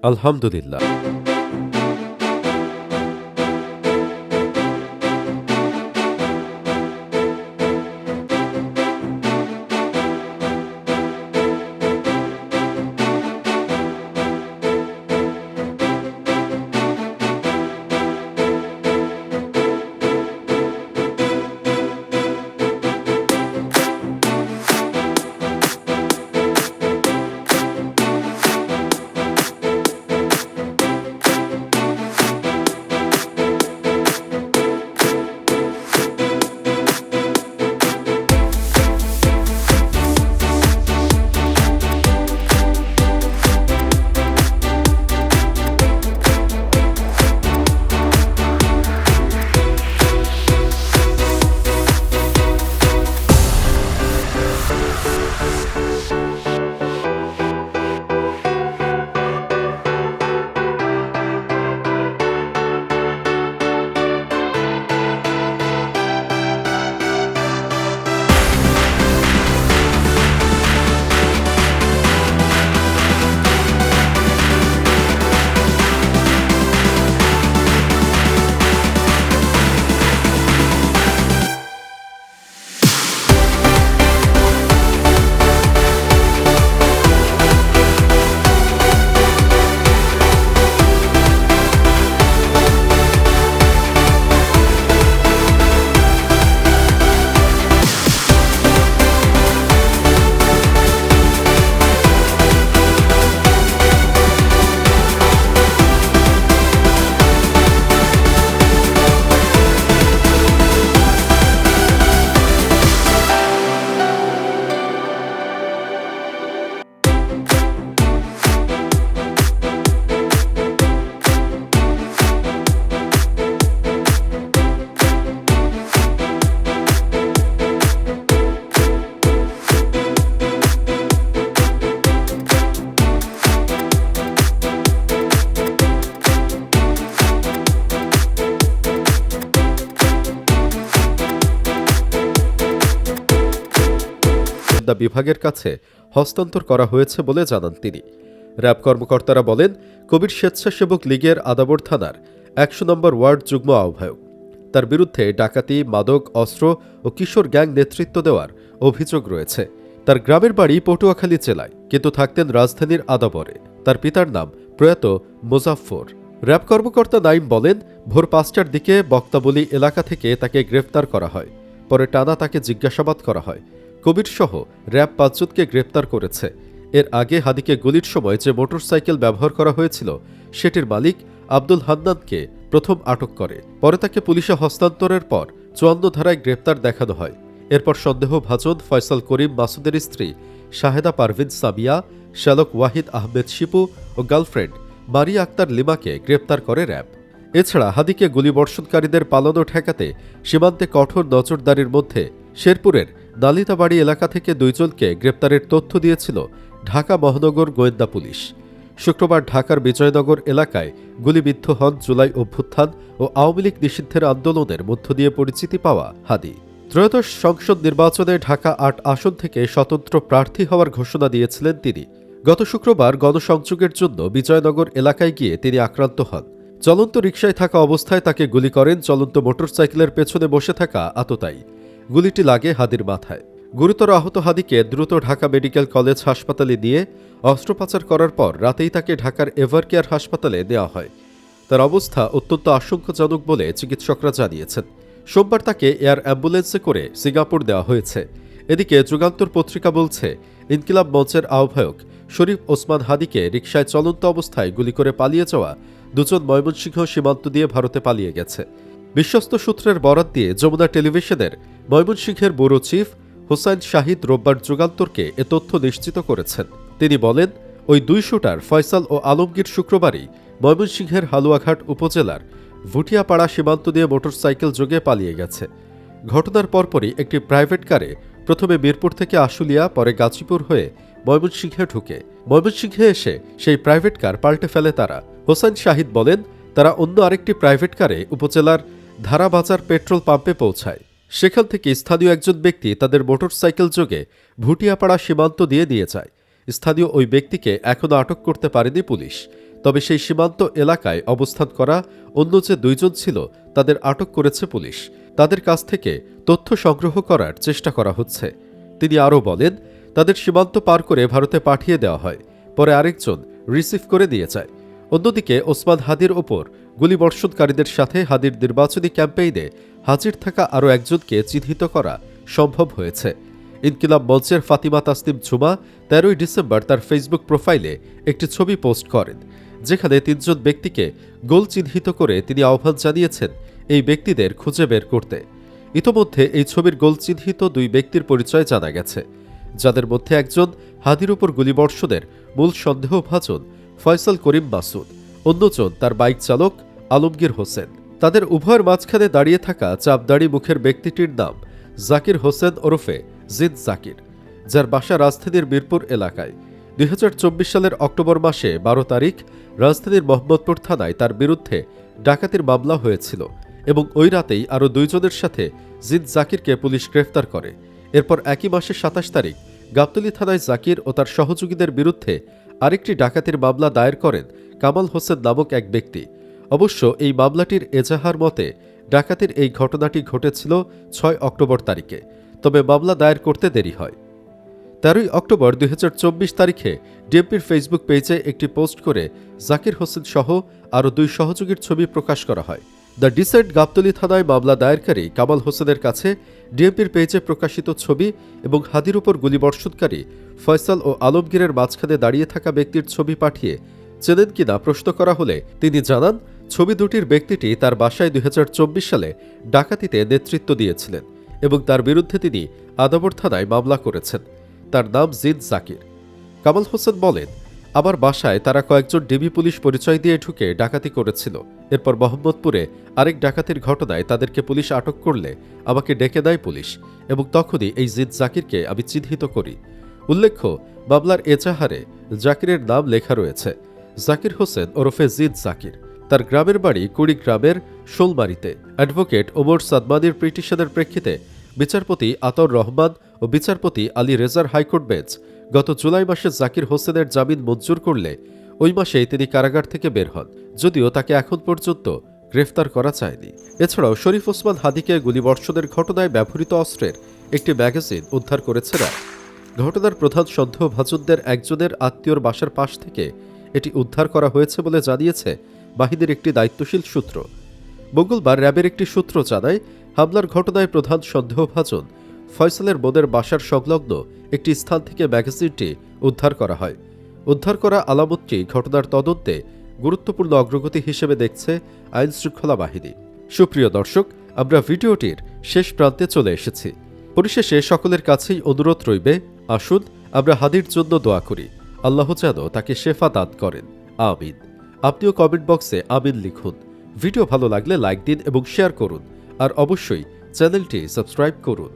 আলহামদুলিল্লাহ। বিভাগের কাছে হস্তান্তর করা হয়েছে বলে জানান তিনি। র্যাব কর্মকর্তারা বলেন, কবির স্বেচ্ছাসেবক লীগের আদাবর থানার ১০০ নম্বর ওয়ার্ড যুগ্ম আহ্বায়ক। তার বিরুদ্ধে ডাকাতি, মাদক, অস্ত্র ও কিশোর গ্যাং নেতৃত্ব দেওয়ার অভিযোগ রয়েছে। তার গ্রামের বাড়ি পটুয়াখালী জেলায়, কিন্তু থাকতেন রাজধানীর আদাবরে। তার পিতার নাম প্রয়াত মোজাফফর। র্যাব কর্মকর্তা নাইম বলেন, ভোর ৫টার দিকে বক্তাবলী এলাকা থেকে তাকে গ্রেফতার করা হয়। পরে টানা তাকে জিজ্ঞাসাবাদ করা হয়। কবির সহ র্যাব ৫ জনকে গ্রেপ্তার করেছে। এর আগে হাদিকে গুলির সময় যে মোটরসাইকেল ব্যবহার করা হয়েছিল সেটির মালিক আব্দুল হান্নানকে প্রথম আটক করে। পরে তাকে পুলিশে হস্তান্তরের পর ৫৪ ধারায় গ্রেপ্তার দেখানো হয়। এরপর সন্দেহভাজন ফয়সাল করিম মাসুদের স্ত্রী শাহেদা পারভিন সামিয়া, শ্যালক ওয়াহিদ আহমেদ শিপু ও গার্লফ্রেন্ড মারিয়া আক্তার লিমাকে গ্রেপ্তার করে র্যাব। এছাড়া হাদিকে গুলিবর্ষণকারীদের পালানো ঠেকাতে সীমান্তে কঠোর নজরদারির মধ্যে শেরপুরের নালিতাবাড়ি এলাকা থেকে ২ জনকে গ্রেপ্তারের তথ্য দিয়েছিল ঢাকা মহানগর গোয়েন্দা পুলিশ। শুক্রবার ঢাকার বিজয়নগর এলাকায় গুলিবিদ্ধ হন জুলাই অভ্যুত্থান ও আওয়ামী লীগ নিষিদ্ধের আন্দোলনের মধ্য দিয়ে পরিচিতি পাওয়া হাদি। ত্রয়োদশ সংসদ নির্বাচনে ঢাকা ৮ আসন থেকে স্বতন্ত্র প্রার্থী হওয়ার ঘোষণা দিয়েছিলেন তিনি। গত শুক্রবার গণসংযোগের জন্য বিজয়নগর এলাকায় গিয়ে তিনি আক্রান্ত হন। চলন্ত রিকশায় থাকা অবস্থায় তাকে গুলি করেন চলন্ত মোটরসাইকেলের পেছনে বসে থাকা আততায়ী। গুলিটি লাগে হাদির মাথায়। গুরুতর আহত হাদিকে দ্রুত ঢাকা মেডিকেল কলেজ হাসপাতালে নিয়ে অস্ত্রোপচার করার পর রাতেই তাকে ঢাকার এভারকেয়ার হাসপাতালে নেওয়া হয়। তার অবস্থা অত্যন্ত আশঙ্কাজনক বলে চিকিৎসকরা জানিয়েছেন। সোমবার তাকে এয়ার অ্যাম্বুলেন্সে করে সিঙ্গাপুর দেওয়া হয়েছে। এদিকে যুগান্তর পত্রিকা বলছে, ইনকিলাব মঞ্চের আহ্বায়ক শরীফ ওসমান হাদিকে রিকশায় চলন্ত অবস্থায় গুলি করে পালিয়ে যাওয়া ২ জন ময়মনসিংহ সীমান্ত দিয়ে ভারতে পালিয়ে গেছে। বিশ্বস্ত সূত্রের বরাত দিয়ে যমুনা টেলিভিশনের ময়মনসিংহের ব্যুরো চিফ হোসাইন শাহিদ রোববার যুগান্তরকে এ তথ্য নিশ্চিত করেছেন। তিনি বলেন, ওই ২ শুটার ফয়সাল ও আলমগীর শুক্রবারই ময়মনসিংহের হালুয়াঘাট উপজেলার ভুটিয়াপাড়া সীমান্ত দিয়ে মোটরসাইকেল যোগে পালিয়ে গেছে। ঘটনার পরপরই একটি প্রাইভেট কারে প্রথমে মিরপুর থেকে আশুলিয়া, পরে গাজীপুর হয়ে ময়মনসিংহে ঢুকে ময়মনসিংহে এসে সেই প্রাইভেট কার পাল্টে ফেলে তারা। হোসাইন শাহিদ বলেন, তারা অন্য আরেকটি প্রাইভেট কারে উপজেলার ধারাবাজার পেট্রোল পাম্পে পৌঁছায়। সেখান থেকে স্থানীয় একজন ব্যক্তি তাদের মোটরসাইকেল যোগে ভুটিয়াপাড়া সীমান্ত দিয়ে যায়। স্থানীয় ওই ব্যক্তিকে এখনও আটক করতে পারেনি পুলিশ। তবে সেই সীমান্ত এলাকায় অবস্থান করা অন্য যে 2 জন ছিল তাদের আটক করেছে পুলিশ। তাদের কাছ থেকে তথ্য সংগ্রহ করার চেষ্টা করা হচ্ছে। তিনি আরও বলেন, তাদের সীমান্ত পার করে ভারতে পাঠিয়ে দেওয়া হয়, পরে আরেকজন রিসিভ করে দিয়ে যায়। অন্যদিকে ওসমান হাদির ওপর গুলিবর্ষণকারীদের সাথে হাদির নির্বাচনী ক্যাম্পেইনে হাজির থাকা আরও একজনকে চিহ্নিত করা সম্ভব হয়েছে। ইনকিলাব মঞ্চের ফাতিমা তাসনিম ঝুমা 13 ডিসেম্বর তার ফেসবুক প্রোফাইলে একটি ছবি পোস্ট করেন, যেখানে 3 জন ব্যক্তিকে গোল চিহ্নিত করে তিনি আহ্বান জানিয়েছেন এই ব্যক্তিদের খুঁজে বের করতে। ইতোমধ্যে এই ছবির গোল চিহ্নিত 2 ব্যক্তির পরিচয় জানা গেছে, যাদের মধ্যে একজন হাদির উপর গুলিবর্ষণের মূল সন্দেহভাজন ফয়সাল করিম মাসুদ, অন্যজন তার বাইক চালক আলমগীর হোসেন। তাদের উভয়ের মাঝখানে দাঁড়িয়ে থাকা চাপদাড়ি মুখের ব্যক্তিটির নাম জাকির হোসেন ওরফে জিদ জাকির, যার বাসা রাজধানীর মিরপুর এলাকায়। 2024 সালের অক্টোবর মাসে 12 তারিখ রাজধানীর মোহাম্মদপুর থানায় তার বিরুদ্ধে ডাকাতির মামলা হয়েছিল এবং ওই রাতেই আরও 2 জনের সাথে জিদ জাকিরকে পুলিশ গ্রেফতার করে। এরপর একই মাসের 27 তারিখ গাবতলী থানায় জাকির ও তার সহযোগীদের বিরুদ্ধে আরেকটি ডাকাতির মামলা দায়ের করেন কামাল হোসেন নামক এক ব্যক্তি। অবশ্য এই মামলাটির এজাহার মতে ডাকাতির এই ঘটনাটি ঘটেছিল 6 অক্টোবর তারিখে, তবে মামলা দায়ের করতে দেরি হয়। 13 অক্টোবর 2024 তারিখে ডিএমপির ফেসবুক পেজে একটি পোস্ট করে জাকির হোসেন সহ আরও 2 সহযোগীর ছবি প্রকাশ করা হয়। দ্য ডিসেন্ট গাবতলী থানায় মামলা দায়েরকারী কামাল হোসেনের কাছে ডিএমপির পেজে প্রকাশিত ছবি এবং হাদির উপর গুলিবর্ষণকারী ফয়সাল ও আলমগীরের মাঝখানে দাঁড়িয়ে থাকা ব্যক্তির ছবি পাঠিয়ে চেনেন কিনা প্রশ্ন করা হলে তিনি জানান, ছবি দুটির ব্যক্তিটি তার বাসায় 2024 সালে ডাকাতিতে নেতৃত্ব দিয়েছিলেন এবং তার বিরুদ্ধে তিনি আদাবর থানায় মামলা করেছেন। তার নাম জিদ জাকির। কামাল হোসেন বলেন, আমার বাসায় তারা কয়েকজন ডিবি পুলিশ পরিচয় দিয়ে ঢুকে ডাকাতি করেছিল। এরপর মোহাম্মদপুরে আরেক ডাকাতির ঘটনায় তাদেরকে পুলিশ আটক করলে আমাকে ডেকে দেয় পুলিশ এবং তখনই এই জিদ জাকিরকে আমি চিহ্নিত করি। উল্লেখ্য, মামলার এজাহারে জাকিরের নাম লেখা রয়েছে জাকির হোসেন ওরফে জিদ জাকির। তার গ্রামের বাড়ি কুড়িগ্রামের শোলমারিতে। অ্যাডভোকেট ওমর সাদমানির পিটিশনের প্রেক্ষিতে বিচারপতি আতর রহমান ও বিচারপতি আলী রেজার হাইকোর্ট বেঞ্চ গত জুলাই মাসে জাকির হোসেনের জামিন মঞ্জুর করলে ওই মাসেই তিনি কারাগার থেকে বের হন, যদিও তাকে এখন পর্যন্ত গ্রেফতার করা যায়নি। এছাড়াও শরীফ ওসমান হাদিকে গুলিবর্ষণের ঘটনায় ব্যবহৃত অস্ত্রের একটি ম্যাগাজিন উদ্ধার করেছে র্যাব। ঘটনার প্রধান সন্দেহভাজনদের একজনের আত্মীয়র বাসার পাশ থেকে এটি উদ্ধার করা হয়েছে বলে জানিয়েছে বাহিনীর একটি দায়িত্বশীল সূত্র। মঙ্গলবার র্যাবের একটি সূত্র জানায়, হামলার ঘটনায় প্রধান সন্দেহভাজন ফয়সালের বোনের বাসার সংলগ্ন একটি স্থান থেকে ম্যাগাজিনটি উদ্ধার করা হয়। উদ্ধার করা আলামতটি ঘটনার তদন্তে গুরুত্বপূর্ণ অগ্রগতি হিসেবে দেখছে আইনশৃঙ্খলা বাহিনী। সুপ্রিয় দর্শক, আমরা ভিডিওটির শেষ প্রান্তে চলে এসেছি। পরিশেষে সকলের কাছেই অনুরোধ রইবে, আসুন আমরা হাদির জন্য দোয়া করি, আল্লাহ যেন তাকে শেফা দান করেন, আমিন। আপনিও কমেন্ট বক্সে আমিন লিখুন। ভিডিও ভালো লাগলে লাইক দিন এবং শেয়ার করুন, আর অবশ্যই চ্যানেলটি সাবস্ক্রাইব করুন।